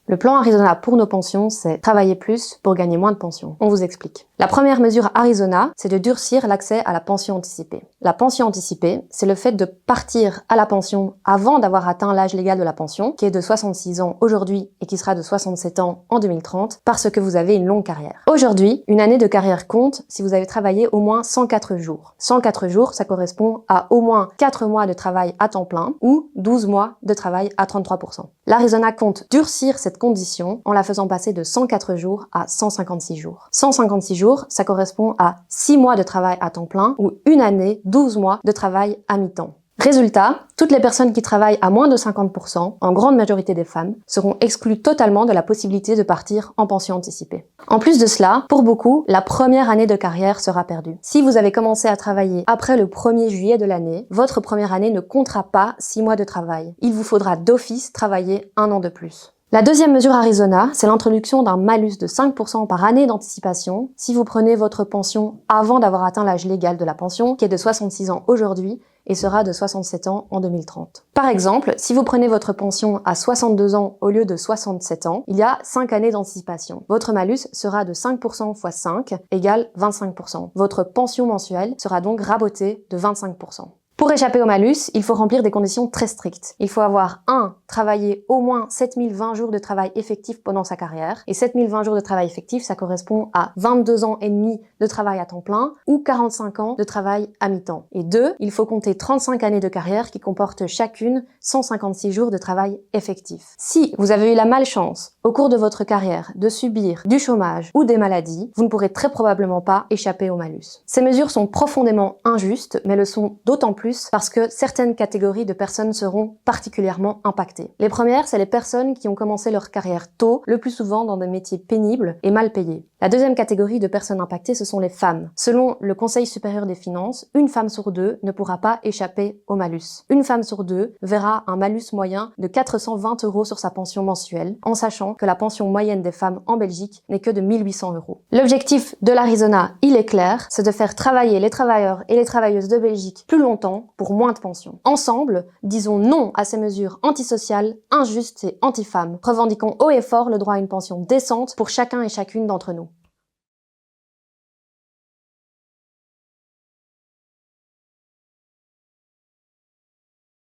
Le plan Arizona pour nos pensions, c'est travailler plus pour gagner moins de pension. On vous explique. La première mesure Arizona, c'est de durcir l'accès à la pension anticipée. La pension anticipée, c'est le fait de partir à la pension avant d'avoir atteint l'âge légal de la pension, qui est de 66 ans aujourd'hui et qui sera de 67 ans en 2030, parce que vous avez une longue carrière. Aujourd'hui, une année de carrière compte si vous avez travaillé au moins 104 jours. 104 jours, ça correspond à au moins 4 mois de travail à temps plein ou 12 mois de travail à 33%. L'Arizona compte durcir cette condition en la faisant passer de 104 jours à 156 jours. 156 jours, ça correspond à 6 mois de travail à temps plein ou une année, 12 mois de travail à mi-temps. Résultat, toutes les personnes qui travaillent à moins de 50%, en grande majorité des femmes, seront exclues totalement de la possibilité de partir en pension anticipée. En plus de cela, pour beaucoup, la première année de carrière sera perdue. Si vous avez commencé à travailler après le 1er juillet de l'année, votre première année ne comptera pas 6 mois de travail. Il vous faudra d'office travailler 1 an de plus. La deuxième mesure Arizona, c'est l'introduction d'un malus de 5% par année d'anticipation si vous prenez votre pension avant d'avoir atteint l'âge légal de la pension, qui est de 66 ans aujourd'hui, et sera de 67 ans en 2030. Par exemple, si vous prenez votre pension à 62 ans au lieu de 67 ans, il y a 5 années d'anticipation. Votre malus sera de 5% x 5 égale 25%. Votre pension mensuelle sera donc rabotée de 25%. Pour échapper au malus, il faut remplir des conditions très strictes. Il faut avoir 1. Travailler au moins 7020 jours de travail effectif pendant sa carrière. Et 7020 jours de travail effectif, ça correspond à 22 ans et demi de travail à temps plein ou 45 ans de travail à mi-temps. Et 2. Il faut compter 35 années de carrière qui comportent chacune 156 jours de travail effectif. Si vous avez eu la malchance au cours de votre carrière de subir du chômage ou des maladies, vous ne pourrez très probablement pas échapper au malus. Ces mesures sont profondément injustes, mais le sont d'autant plus parce que certaines catégories de personnes seront particulièrement impactées. Les premières, c'est les personnes qui ont commencé leur carrière tôt, le plus souvent dans des métiers pénibles et mal payés. La deuxième catégorie de personnes impactées, ce sont les femmes. Selon le Conseil supérieur des finances, une femme sur 2 ne pourra pas échapper au malus. Une femme sur 2 verra un malus moyen de 420 € sur sa pension mensuelle, en sachant que la pension moyenne des femmes en Belgique n'est que de 1800 €. L'objectif de l'Arizona, il est clair, c'est de faire travailler les travailleurs et les travailleuses de Belgique plus longtemps pour moins de pensions. Ensemble, disons non à ces mesures antisociales, injustes et anti-femmes. Revendiquons haut et fort le droit à une pension décente pour chacun et chacune d'entre nous.